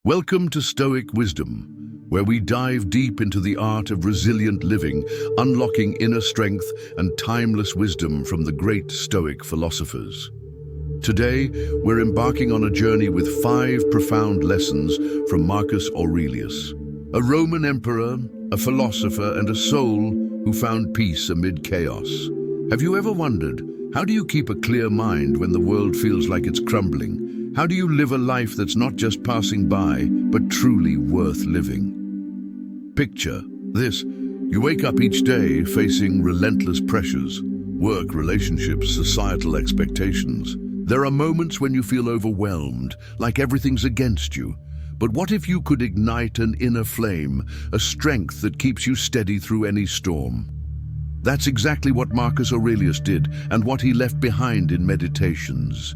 Welcome to Stoic Wisdom, where we dive deep into the art of resilient living, unlocking inner strength and timeless wisdom from the great Stoic philosophers. Today, we're embarking on a journey with 5 profound lessons from Marcus Aurelius, a Roman emperor, a philosopher, and a soul who found peace amid chaos. Have you ever wondered, how do you keep a clear mind when the world feels like it's crumbling? How do you live a life that's not just passing by, but truly worth living? Picture this. You wake up each day facing relentless pressures, work, relationships, societal expectations. There are moments when you feel overwhelmed, like everything's against you. But what if you could ignite an inner flame, a strength that keeps you steady through any storm? That's exactly what Marcus Aurelius did, and what he left behind in Meditations.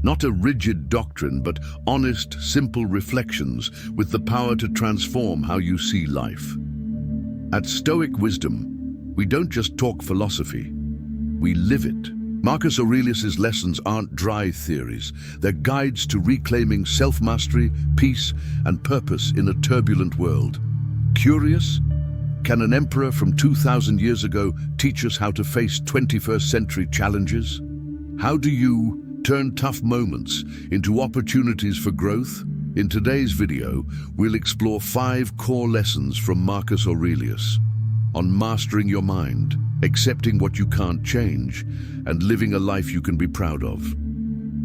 Not a rigid doctrine, but honest, simple reflections with the power to transform how you see life. At Stoic Wisdom, we don't just talk philosophy, we live it. Marcus Aurelius's lessons aren't dry theories. They're guides to reclaiming self-mastery, peace, and purpose in a turbulent world. Curious? Can an emperor from 2,000 years ago teach us how to face 21st century challenges? How do you turn tough moments into opportunities for growth? In today's video, we'll explore 5 core lessons from Marcus Aurelius on mastering your mind, accepting what you can't change, and living a life you can be proud of.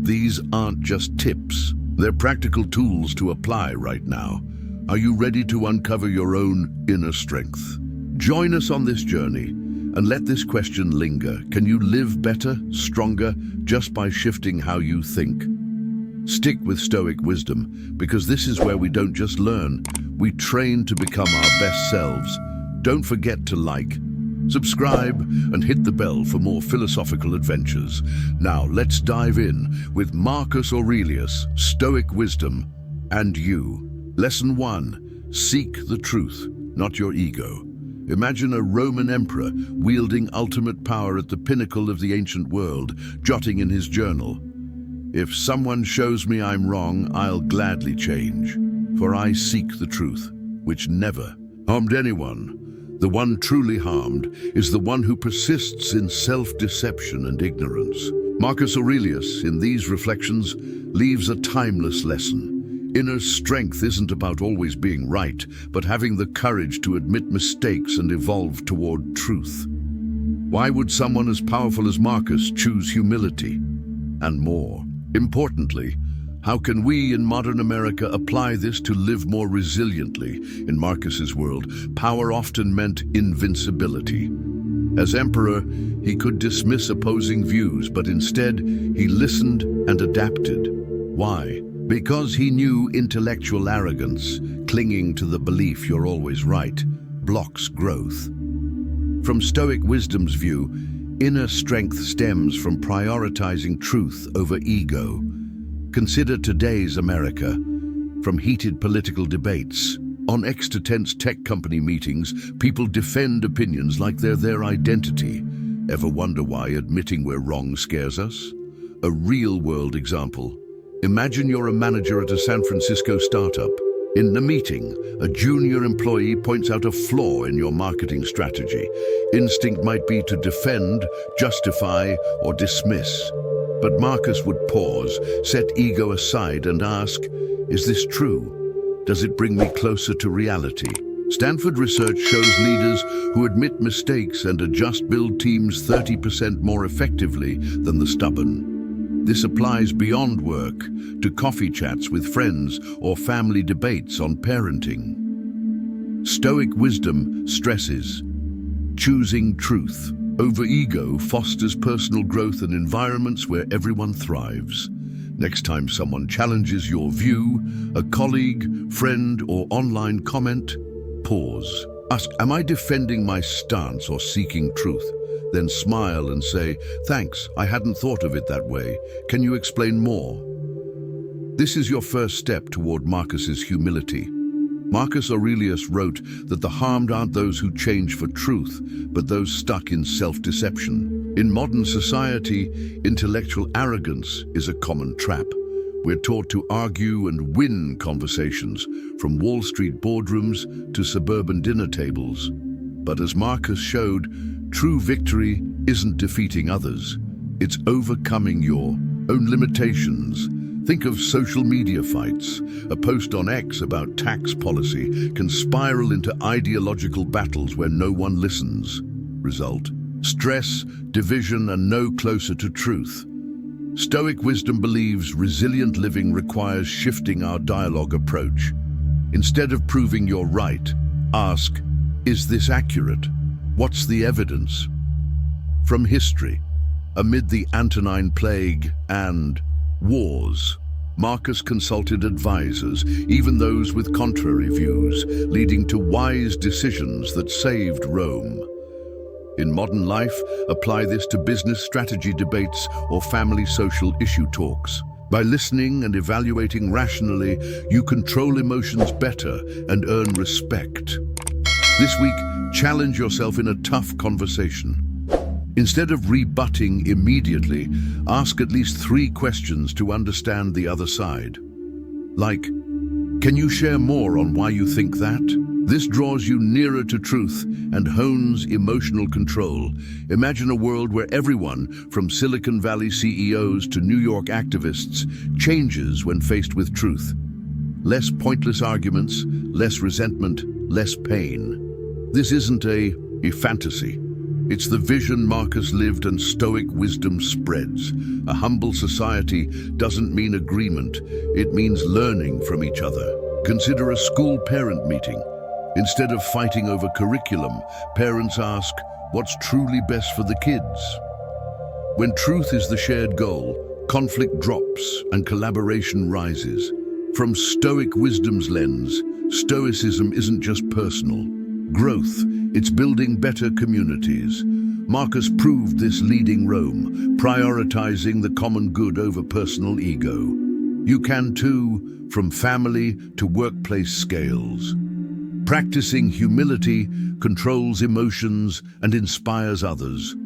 These aren't just tips, they're practical tools to apply right now. Are you ready to uncover your own inner strength? Join us on this journey and let this question linger. Can you live better, stronger, just by shifting how you think? Stick with Stoic Wisdom, because this is where we don't just learn, we train to become our best selves. Don't forget to like, subscribe, and hit the bell for more philosophical adventures. Now let's dive in with Marcus Aurelius, Stoic Wisdom, and you. Lesson 1. Seek the truth, not your ego. Imagine a Roman emperor wielding ultimate power at the pinnacle of the ancient world, jotting in his journal, "If someone shows me I'm wrong, I'll gladly change, for I seek the truth, which never harmed anyone. The one truly harmed is the one who persists in self-deception and ignorance." Marcus Aurelius, in these reflections, leaves a timeless lesson. Inner strength isn't about always being right, but having the courage to admit mistakes and evolve toward truth. Why would someone as powerful as Marcus choose humility? And more importantly, how can we in modern America apply this to live more resiliently? In Marcus's world, power often meant invincibility. As emperor, he could dismiss opposing views, but instead he listened and adapted. Why? Because he knew intellectual arrogance, clinging to the belief you're always right, blocks growth. From Stoic Wisdom's view, inner strength stems from prioritizing truth over ego. Consider today's America. From heated political debates, on tense tech company meetings, people defend opinions like they're their identity. Ever wonder why admitting we're wrong scares us? A real-world example. Imagine you're a manager at a San Francisco startup. In the meeting, a junior employee points out a flaw in your marketing strategy. Instinct might be to defend, justify, or dismiss. But Marcus would pause, set ego aside, and ask, "Is this true? Does it bring me closer to reality?" Stanford research shows leaders who admit mistakes and adjust build teams 30% more effectively than the stubborn. This applies beyond work, to coffee chats with friends or family debates on parenting. Stoic Wisdom stresses, choosing truth over ego fosters personal growth and environments where everyone thrives. Next time someone challenges your view, a colleague, friend, or online comment, pause. Ask, "Am I defending my stance or seeking truth?" Then smile and say, "Thanks, I hadn't thought of it that way. Can you explain more?" This is your first step toward Marcus's humility. Marcus Aurelius wrote that the harmed aren't those who change for truth, but those stuck in self-deception. In modern society, intellectual arrogance is a common trap. We're taught to argue and win conversations, from Wall Street boardrooms to suburban dinner tables. But as Marcus showed, true victory isn't defeating others. It's overcoming your own limitations. Think of social media fights. A post on X about tax policy can spiral into ideological battles where no one listens. Result: stress, division, and no closer to truth. Stoic wisdom believes resilient living requires shifting our dialogue approach. Instead of proving you're right, ask, is this accurate? What's the evidence? From history, amid the Antonine Plague and wars, Marcus consulted advisors, even those with contrary views, leading to wise decisions that saved Rome. In modern life, apply this to business strategy debates or family social issue talks. By listening and evaluating rationally, you control emotions better and earn respect. This week, challenge yourself in a tough conversation. Instead of rebutting immediately, ask at least 3 questions to understand the other side. Like, can you share more on why you think that? This draws you nearer to truth and hones emotional control. Imagine a world where everyone, from Silicon Valley CEOs to New York activists, changes when faced with truth. Less pointless arguments, less resentment, less pain. This isn't a fantasy. It's the vision Marcus lived and Stoic wisdom spreads. A humble society doesn't mean agreement, it means learning from each other. Consider a school parent meeting. Instead of fighting over curriculum, parents ask, what's truly best for the kids? When truth is the shared goal, conflict drops and collaboration rises. From Stoic wisdom's lens, Stoicism isn't just personal growth, it's building better communities. Marcus proved this leading Rome, prioritizing the common good over personal ego. You can too, from family to workplace scales. Practicing humility controls emotions and inspires others.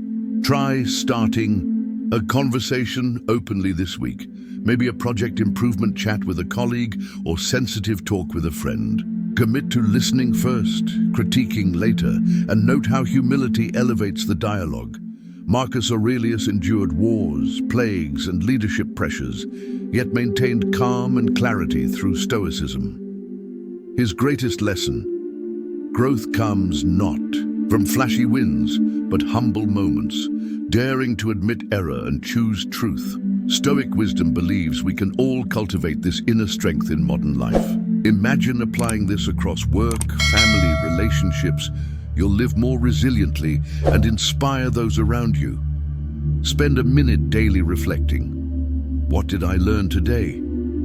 Try starting a conversation openly this week. Maybe a project improvement chat with a colleague or sensitive talk with a friend. Commit to listening first, critiquing later, and note how humility elevates the dialogue. Marcus Aurelius endured wars, plagues, and leadership pressures, yet maintained calm and clarity through Stoicism. His greatest lesson: growth comes not from flashy wins, but humble moments, daring to admit error and choose truth. Stoic wisdom believes we can all cultivate this inner strength in modern life. Imagine applying this across work, family, relationships. You'll live more resiliently and inspire those around you. Spend a minute daily reflecting. What did I learn today?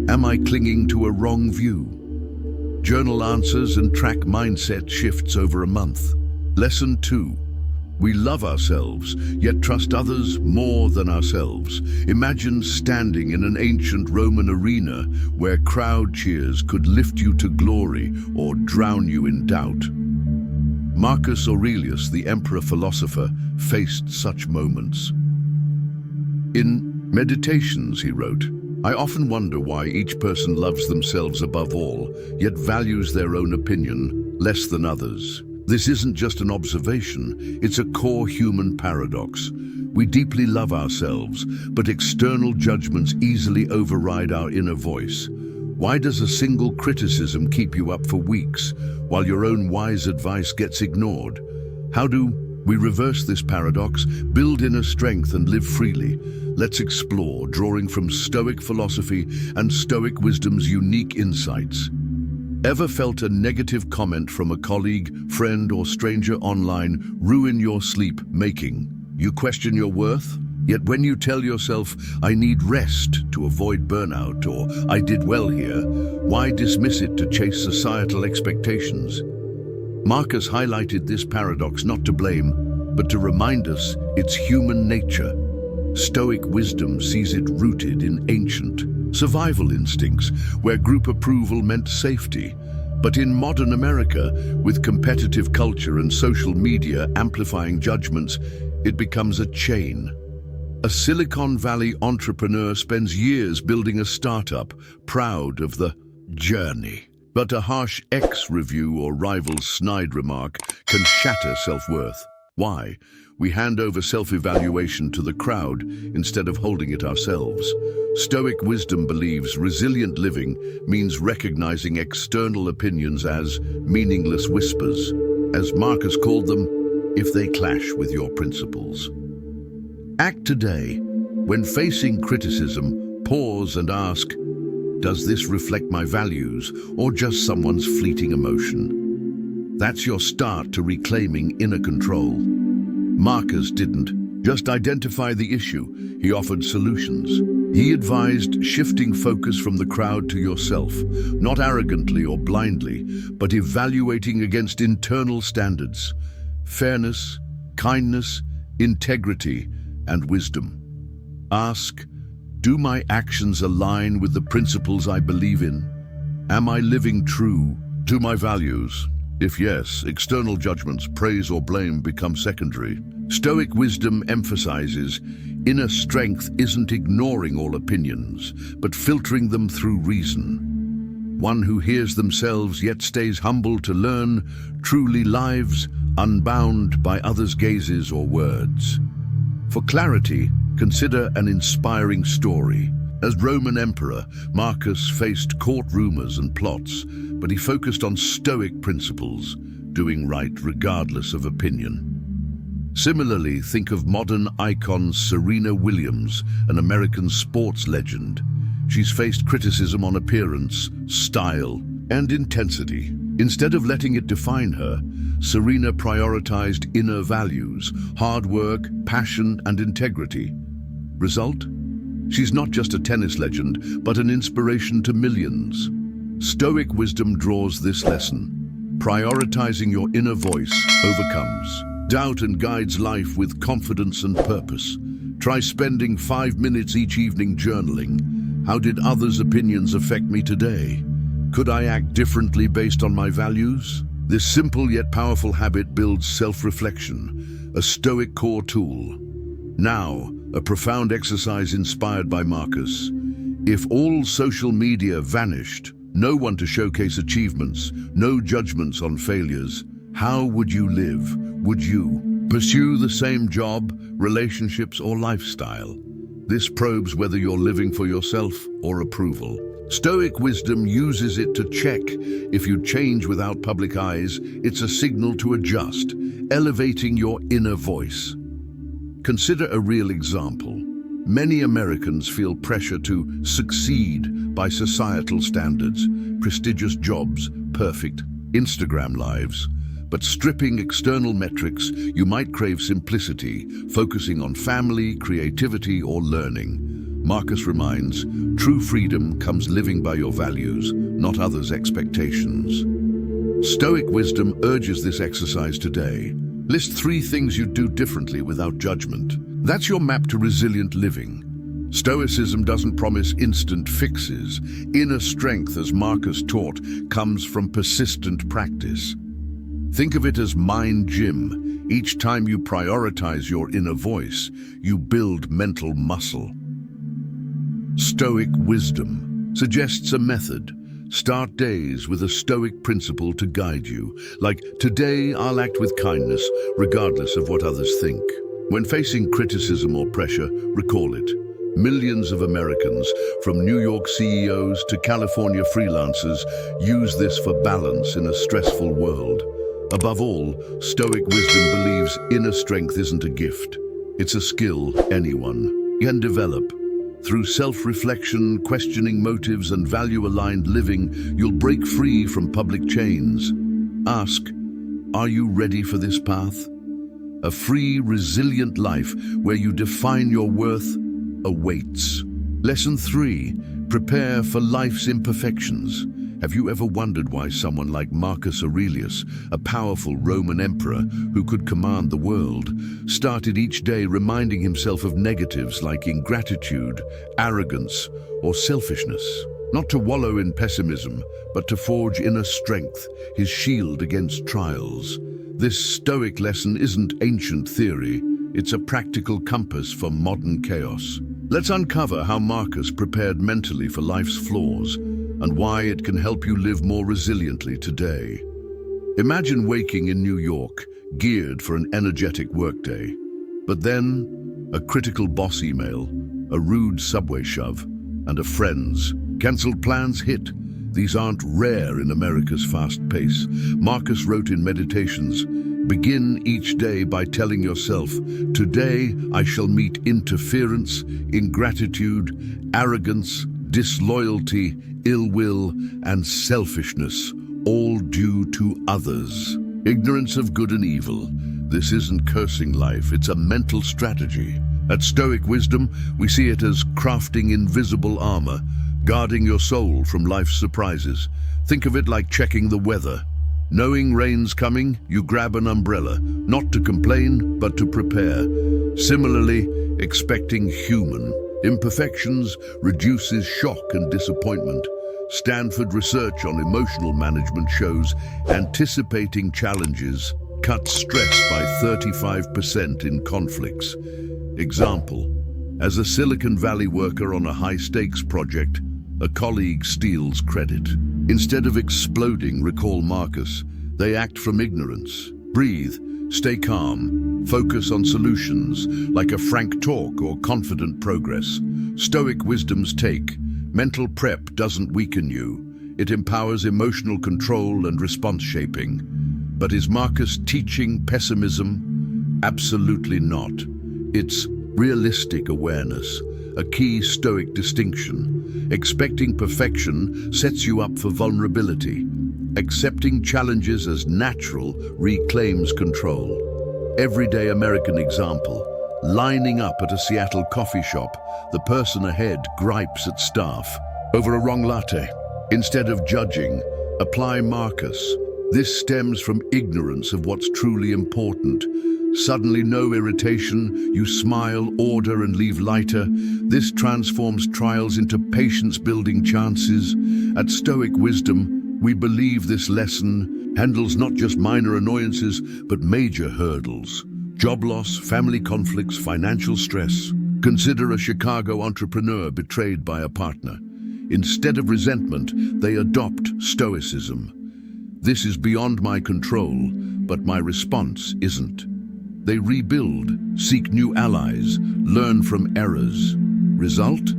Am I clinging to a wrong view? Journal answers and track mindset shifts over a month. Lesson 2. We love ourselves, yet trust others more than ourselves. Imagine standing in an ancient Roman arena where crowd cheers could lift you to glory or drown you in doubt. Marcus Aurelius, the emperor-philosopher, faced such moments. In Meditations, he wrote, I often wonder why each person loves themselves above all, yet values their own opinion less than others. This isn't just an observation, it's a core human paradox. We deeply love ourselves, but external judgments easily override our inner voice. Why does a single criticism keep you up for weeks, while your own wise advice gets ignored? How do we reverse this paradox, build inner strength, and live freely? Let's explore, drawing from Stoic philosophy and Stoic wisdom's unique insights. Ever felt a negative comment from a colleague, friend, or stranger online ruin your sleep, making you question your worth? Yet when you tell yourself, I need rest to avoid burnout, or I did well here, why dismiss it to chase societal expectations? Marcus highlighted this paradox not to blame, but to remind us it's human nature. Stoic wisdom sees it rooted in ancient survival instincts, where group approval meant safety. But in modern America, with competitive culture and social media amplifying judgments, it becomes a chain. A Silicon Valley entrepreneur spends years building a startup, proud of the journey. But a harsh X review or rival's snide remark can shatter self-worth. Why? We hand over self-evaluation to the crowd instead of holding it ourselves. Stoic wisdom believes resilient living means recognizing external opinions as meaningless whispers, as Marcus called them, if they clash with your principles. Act today. When facing criticism, pause and ask, does this reflect my values or just someone's fleeting emotion? That's your start to reclaiming inner control. Marcus didn't just identify the issue, he offered solutions. He advised shifting focus from the crowd to yourself, not arrogantly or blindly, but evaluating against internal standards, fairness, kindness, integrity, and wisdom. Ask, do my actions align with the principles I believe in? Am I living true to my values? If yes, external judgments, praise or blame become secondary. Stoic wisdom emphasizes inner strength isn't ignoring all opinions, but filtering them through reason. One who hears themselves yet stays humble to learn truly lives unbound by others' gazes or words. For clarity, consider an inspiring story. As Roman emperor, Marcus faced court rumors and plots, but he focused on Stoic principles, doing right regardless of opinion. Similarly, think of modern icon Serena Williams, an American sports legend. She's faced criticism on appearance, style, and intensity. Instead of letting it define her, Serena prioritized inner values, hard work, passion, and integrity. Result? She's not just a tennis legend, but an inspiration to millions. Stoic wisdom draws this lesson. Prioritizing your inner voice overcomes doubt and guides life with confidence and purpose. Try spending 5 minutes each evening journaling. How did others' opinions affect me today? Could I act differently based on my values? This simple yet powerful habit builds self-reflection, a Stoic core tool. Now, a profound exercise inspired by Marcus. If all social media vanished, no one to showcase achievements, no judgments on failures, how would you live? Would you pursue the same job, relationships, or lifestyle? This probes whether you're living for yourself or approval. Stoic wisdom uses it to check. If you change without public eyes, it's a signal to adjust, elevating your inner voice. Consider a real example. Many Americans feel pressure to succeed by societal standards, prestigious jobs, perfect Instagram lives. But stripping external metrics, you might crave simplicity, focusing on family, creativity, or learning. Marcus reminds, true freedom comes living by your values, not others' expectations. Stoic wisdom urges this exercise today. List 3 things you'd do differently without judgment. That's your map to resilient living. Stoicism doesn't promise instant fixes. Inner strength, as Marcus taught, comes from persistent practice. Think of it as mind gym. Each time you prioritize your inner voice, you build mental muscle. Stoic wisdom suggests a method. Start days with a Stoic principle to guide you, like, today I'll act with kindness, regardless of what others think. When facing criticism or pressure, recall it. Millions of Americans, from New York CEOs to California freelancers, use this for balance in a stressful world. Above all, Stoic wisdom believes inner strength isn't a gift. It's a skill anyone can develop. Through self-reflection, questioning motives, and value-aligned living, you'll break free from public chains. Ask, are you ready for this path? A free, resilient life where you define your worth awaits. Lesson 3, prepare for life's imperfections. Have you ever wondered why someone like Marcus Aurelius, a powerful Roman emperor who could command the world, started each day reminding himself of negatives like ingratitude, arrogance, or selfishness? Not to wallow in pessimism, but to forge inner strength, his shield against trials. This Stoic lesson isn't ancient theory, It's a practical compass for modern chaos. Let's uncover how Marcus prepared mentally for life's flaws and why it can help you live more resiliently today. Imagine waking in New York, geared for an energetic workday. But then, a critical boss email, a rude subway shove, and a friend's cancelled plans hit. These aren't rare in America's fast pace. Marcus wrote in Meditations, "Begin each day by telling yourself, today I shall meet interference, ingratitude, arrogance, disloyalty, ill will, and selfishness, all due to others. Ignorance of good and evil. This isn't cursing life, it's a mental strategy." At Stoic Wisdom, we see it as crafting invisible armor, guarding your soul from life's surprises. Think of it like checking the weather. Knowing rain's coming, you grab an umbrella, not to complain, but to prepare. Similarly, expecting human imperfections reduces shock and disappointment. Stanford research on emotional management shows anticipating challenges cuts stress by 35% in conflicts. Example, as a Silicon Valley worker on a high-stakes project, a colleague steals credit. Instead of exploding, recall Marcus, they act from ignorance. Breathe, stay calm, focus on solutions, like a frank talk or confident progress. Stoic Wisdom's take, mental prep doesn't weaken you. It empowers emotional control and response shaping. But is Marcus teaching pessimism? Absolutely not. It's realistic awareness, a key Stoic distinction. Expecting perfection sets you up for vulnerability. Accepting challenges as natural reclaims control. Everyday American example. Lining up at a Seattle coffee shop, the person ahead gripes at staff over a wrong latte. Instead of judging, apply Marcus. This stems from ignorance of what's truly important. Suddenly no irritation, you smile, order and leave lighter. This transforms trials into patience-building chances. At Stoic Wisdom, we believe this lesson handles not just minor annoyances, but major hurdles. Job loss, family conflicts, financial stress. Consider a Chicago entrepreneur betrayed by a partner. Instead of resentment, they adopt Stoicism. This is beyond my control, but my response isn't. They rebuild, seek new allies, learn from errors. Result?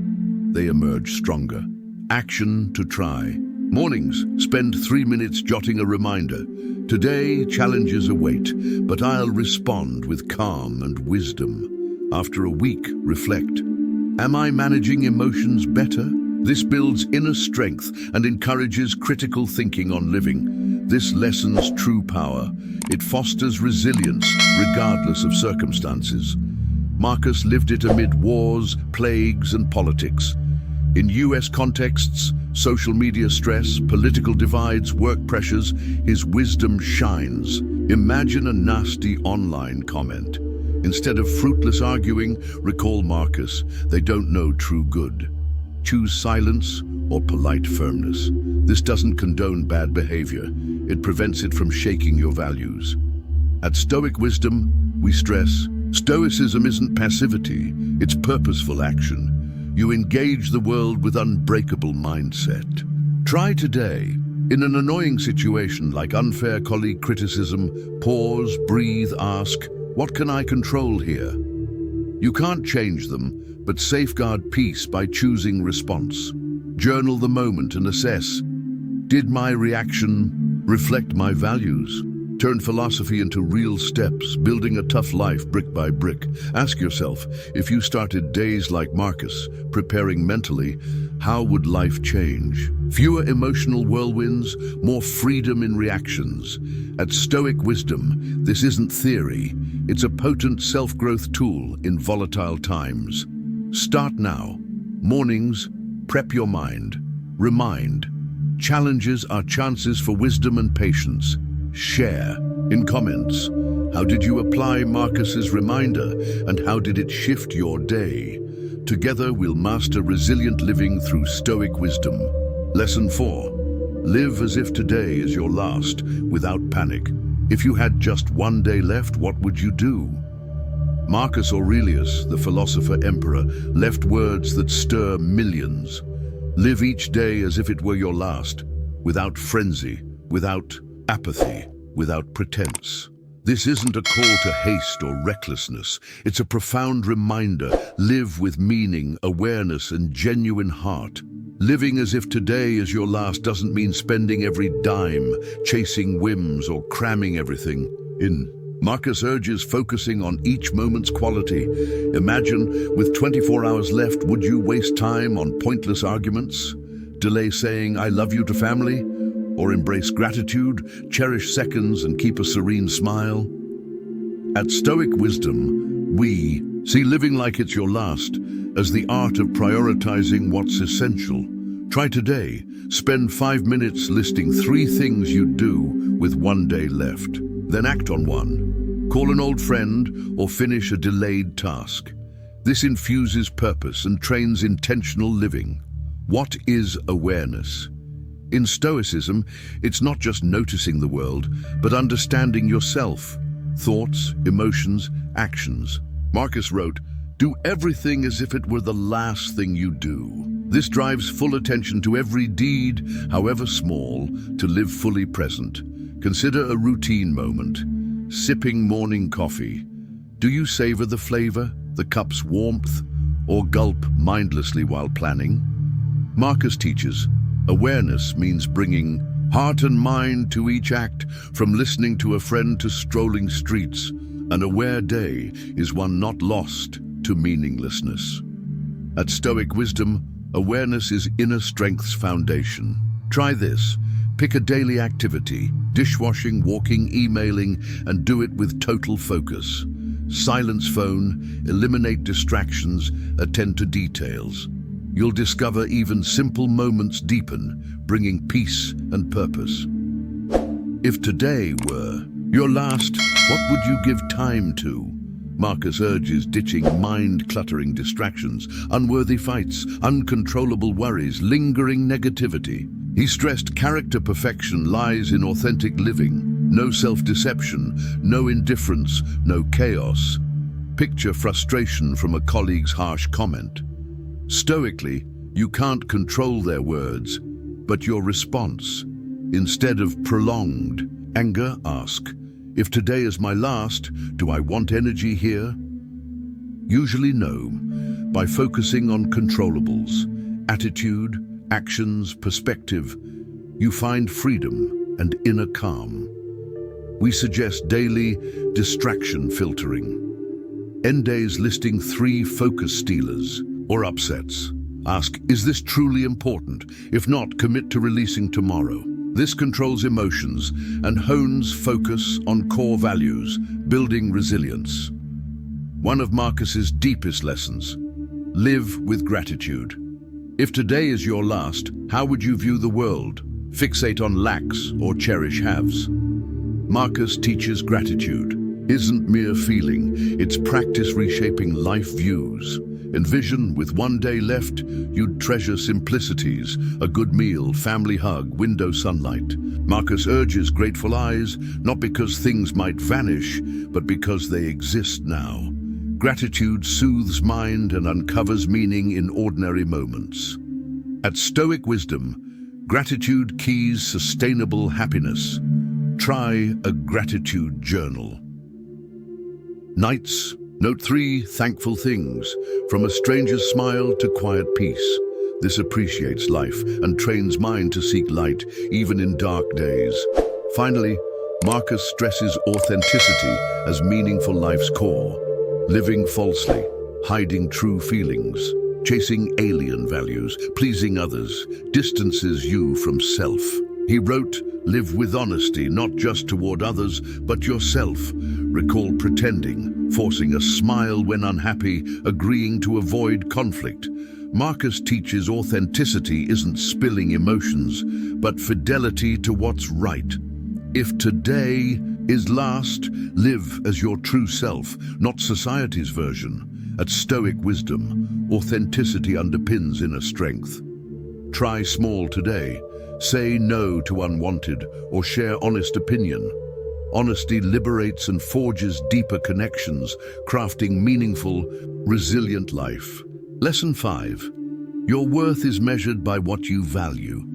They emerge stronger. Action to try. Mornings, spend 3 minutes jotting a reminder. Today, challenges await, but I'll respond with calm and wisdom. After a week, reflect. Am I managing emotions better? This builds inner strength and encourages critical thinking on living. This lessens true power. It fosters resilience, regardless of circumstances. Marcus lived it amid wars, plagues, and politics. In US contexts, social media stress, political divides, work pressures, his wisdom shines. Imagine a nasty online comment. Instead of fruitless arguing, recall Marcus, they don't know true good. Choose silence or polite firmness. This doesn't condone bad behavior. It prevents it from shaking your values. At Stoic Wisdom, we stress, Stoicism isn't passivity, it's purposeful action. You engage the world with unbreakable mindset. Try today. In an annoying situation like unfair colleague criticism, pause, breathe, ask, what can I control here? You can't change them, but safeguard peace by choosing response. Journal the moment and assess, did my reaction reflect my values? Turn philosophy into real steps, building a tough life brick by brick. Ask yourself, if you started days like Marcus, preparing mentally, how would life change? Fewer emotional whirlwinds, more freedom in reactions. At Stoic Wisdom, this isn't theory, it's a potent self-growth tool in volatile times. Start now. Mornings, prep your mind. Remind, challenges are chances for wisdom and patience. Share in comments. How did you apply Marcus's reminder and how did it shift your day? Together we'll master resilient living through Stoic Wisdom. Lesson 4. Live as if today is your last, without panic. If you had just one day left, what would you do? Marcus Aurelius, the philosopher-emperor, left words that stir millions. Live each day as if it were your last, without frenzy, without apathy, without pretense. This isn't a call to haste or recklessness. It's a profound reminder. Live with meaning, awareness, and genuine heart. Living as if today is your last doesn't mean spending every dime, chasing whims, or cramming everything in. Marcus urges focusing on each moment's quality. Imagine, with 24 hours left, would you waste time on pointless arguments? Delay saying "I love you" to family? Or embrace gratitude, cherish seconds, and keep a serene smile? At Stoic Wisdom, we see living like it's your last as the art of prioritizing what's essential. Try today. Spend 5 minutes listing 3 things you'd do with 1 day left. Then act on one. Call an old friend or finish a delayed task. This infuses purpose and trains intentional living. What is awareness? In Stoicism, it's not just noticing the world, but understanding yourself, thoughts, emotions, actions. Marcus wrote, "Do everything as if it were the last thing you do." This drives full attention to every deed, however small, to live fully present. Consider a routine moment. Sipping morning coffee. Do you savor the flavor, the cup's warmth, or gulp mindlessly while planning? Marcus teaches, awareness means bringing heart and mind to each act, from listening to a friend to strolling streets. An aware day is one not lost to meaninglessness. At Stoic Wisdom, awareness is inner strength's foundation. Try this. Pick a daily activity, dishwashing, walking, emailing, and do it with total focus. Silence phone, eliminate distractions, attend to details. You'll discover even simple moments deepen, bringing peace and purpose. If today were your last, what would you give time to? Marcus urges ditching mind-cluttering distractions, unworthy fights, uncontrollable worries, lingering negativity. He stressed character perfection lies in authentic living. No self-deception, no indifference, no chaos. Picture frustration from a colleague's harsh comment. Stoically, you can't control their words, but your response. Instead of prolonged anger, ask, if today is my last, do I want energy here? Usually no. By focusing on controllables, attitude, actions, perspective, you find freedom and inner calm. We suggest daily distraction filtering. End days listing 3 focus stealers or upsets. Ask, is this truly important? If not, commit to releasing tomorrow. This controls emotions and hones focus on core values, building resilience. One of Marcus's deepest lessons: live with gratitude. If today is your last, how would you view the world? Fixate on lacks or cherish haves? Marcus teaches gratitude isn't mere feeling, it's practice reshaping life views. Envision, with 1 day left, you'd treasure simplicities, a good meal, family hug, window sunlight. Marcus urges grateful eyes, not because things might vanish, but because they exist now. Gratitude soothes mind and uncovers meaning in ordinary moments. At Stoic Wisdom, gratitude keys sustainable happiness. Try a gratitude journal. Nights, note 3 thankful things, from a stranger's smile to quiet peace. This appreciates life and trains mind to seek light, even in dark days. Finally, Marcus stresses authenticity as meaningful life's core. Living falsely, hiding true feelings, chasing alien values, pleasing others, distances you from self. He wrote, live with honesty, not just toward others, but yourself. Recall pretending, forcing a smile when unhappy, agreeing to avoid conflict. Marcus teaches authenticity isn't spilling emotions, but fidelity to what's right. If today is last, live as your true self, not society's version. At Stoic Wisdom, authenticity underpins inner strength. Try small today. Say no to unwanted or share honest opinion. Honesty liberates and forges deeper connections, crafting meaningful, resilient life. Lesson 5. Your worth is measured by what you value.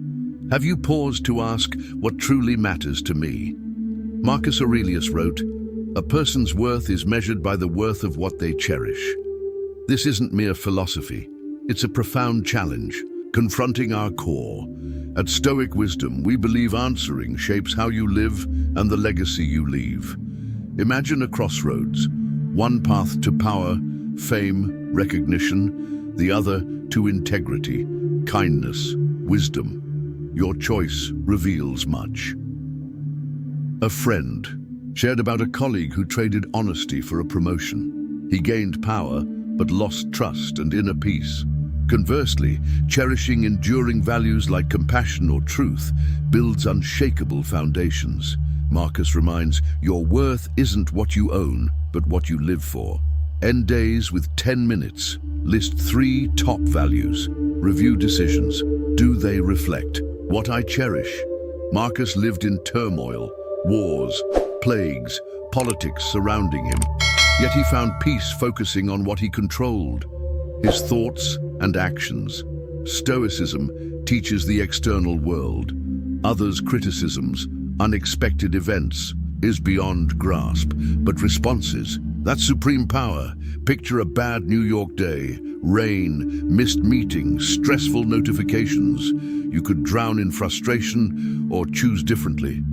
Have you paused to ask what truly matters to me? Marcus Aurelius wrote, "A person's worth is measured by the worth of what they cherish." This isn't mere philosophy. It's a profound challenge, confronting our core. At Stoic Wisdom, we believe answering shapes how you live and the legacy you leave. Imagine a crossroads, one path to power, fame, recognition, the other to integrity, kindness, wisdom. Your choice reveals much. A friend shared about a colleague who traded honesty for a promotion. He gained power, but lost trust and inner peace. Conversely, cherishing enduring values like compassion or truth builds unshakable foundations. Marcus reminds, your worth isn't what you own, but what you live for. End days with 10 minutes. List 3 top values. Review decisions. Do they reflect what I cherish? Marcus lived in turmoil, wars, plagues, politics surrounding him. Yet he found peace focusing on what he controlled, his thoughts and actions. Stoicism teaches the external world. Others' criticisms, unexpected events, is beyond grasp, but responses, that's supreme power. Picture a bad New York day, rain, missed meetings, stressful notifications. You could drown in frustration or choose differently.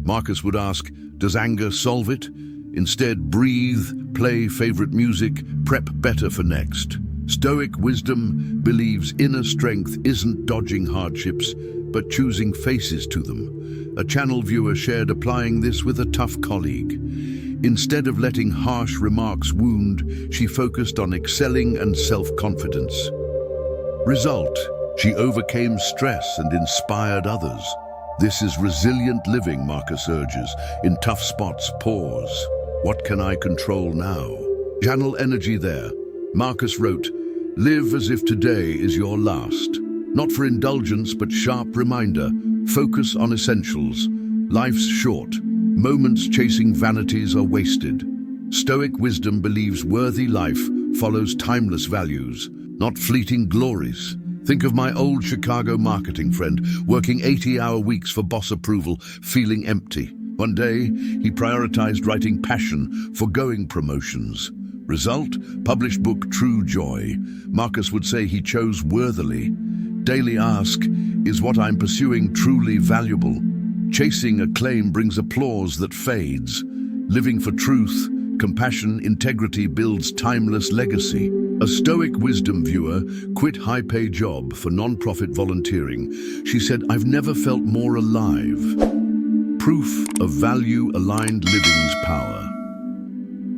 Marcus would ask, does anger solve it? Instead, breathe, play favorite music, prep better for next. Stoic wisdom believes inner strength isn't dodging hardships, but choosing faces to them. A channel viewer shared applying this with a tough colleague. Instead of letting harsh remarks wound, she focused on excelling and self-confidence. Result, she overcame stress and inspired others. This is resilient living, Marcus urges. In tough spots, pause. What can I control now? Channel energy there. Marcus wrote, live as if today is your last. Not for indulgence, but sharp reminder. Focus on essentials. Life's short. Moments chasing vanities are wasted. Stoic wisdom believes worthy life follows timeless values, not fleeting glories. Think of my old Chicago marketing friend, working 80-hour weeks for boss approval, feeling empty. One day, he prioritized writing passion, forgoing promotions. Result, published book True Joy. Marcus would say he chose worthily. Daily ask, is what I'm pursuing truly valuable? Chasing acclaim brings applause that fades. Living for truth, compassion, integrity builds timeless legacy. A Stoic wisdom viewer quit high-pay job for non-profit volunteering. She said, I've never felt more alive. Proof of value-aligned living's power.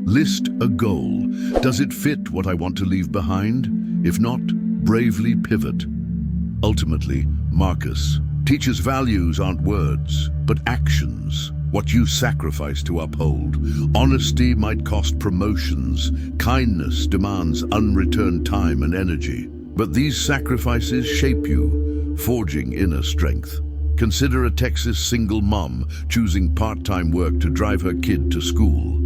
List a goal. Does it fit what I want to leave behind? If not, bravely pivot. Ultimately, Marcus teaches values aren't words, but actions. What you sacrifice to uphold. Honesty might cost promotions. Kindness demands unreturned time and energy. But these sacrifices shape you, forging inner strength. Consider a Texas single mom choosing part-time work to drive her kid to school.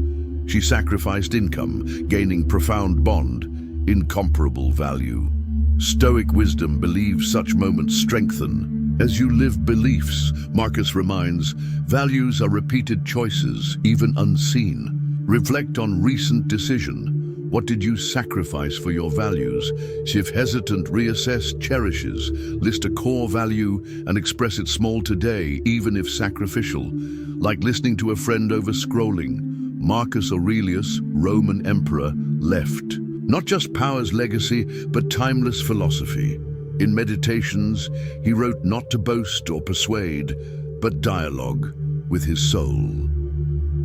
She sacrificed income, gaining profound bond, incomparable value. Stoic wisdom believes such moments strengthen. As you live beliefs, Marcus reminds, values are repeated choices, even unseen. Reflect on recent decision. What did you sacrifice for your values? If hesitant, reassess, cherishes. List a core value and express it small today, even if sacrificial. Like listening to a friend over scrolling. Marcus Aurelius, Roman emperor, left. Not just power's legacy, but timeless philosophy. In Meditations, he wrote not to boast or persuade, but dialogue with his soul.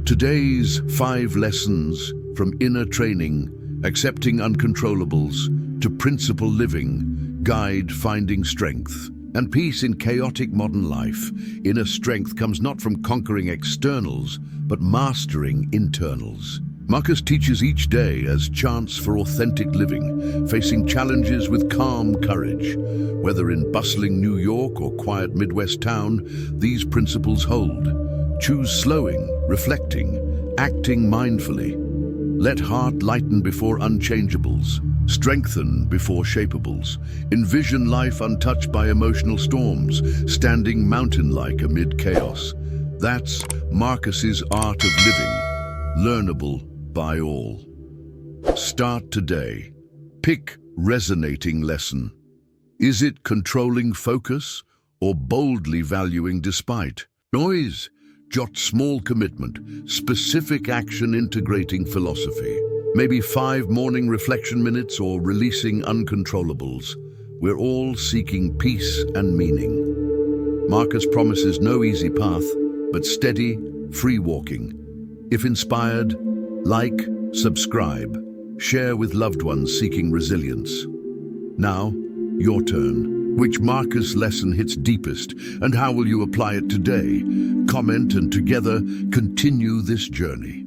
Today's 5 lessons from inner training, accepting uncontrollables, to principle living, guide finding strength and peace in chaotic modern life. Inner strength comes not from conquering externals, but mastering internals. Marcus teaches each day as chance for authentic living, facing challenges with calm courage. Whether in bustling New York or quiet Midwest town, these principles hold. Choose slowing, reflecting, acting mindfully. Let heart lighten before unchangeables, strengthen before shapeables. Envision life untouched by emotional storms, standing mountain-like amid chaos. That's Marcus's art of living, learnable by all. Start today. Pick resonating lesson. Is it controlling focus or boldly valuing despite? Noise. Jot small commitment, specific action integrating philosophy. Maybe 5 morning reflection minutes or releasing uncontrollables. We're all seeking peace and meaning. Marcus promises no easy path, but steady, free walking. If inspired, like, subscribe, share with loved ones seeking resilience. Now, your turn. Which Marcus lesson hits deepest, and how will you apply it today? Comment and together continue this journey.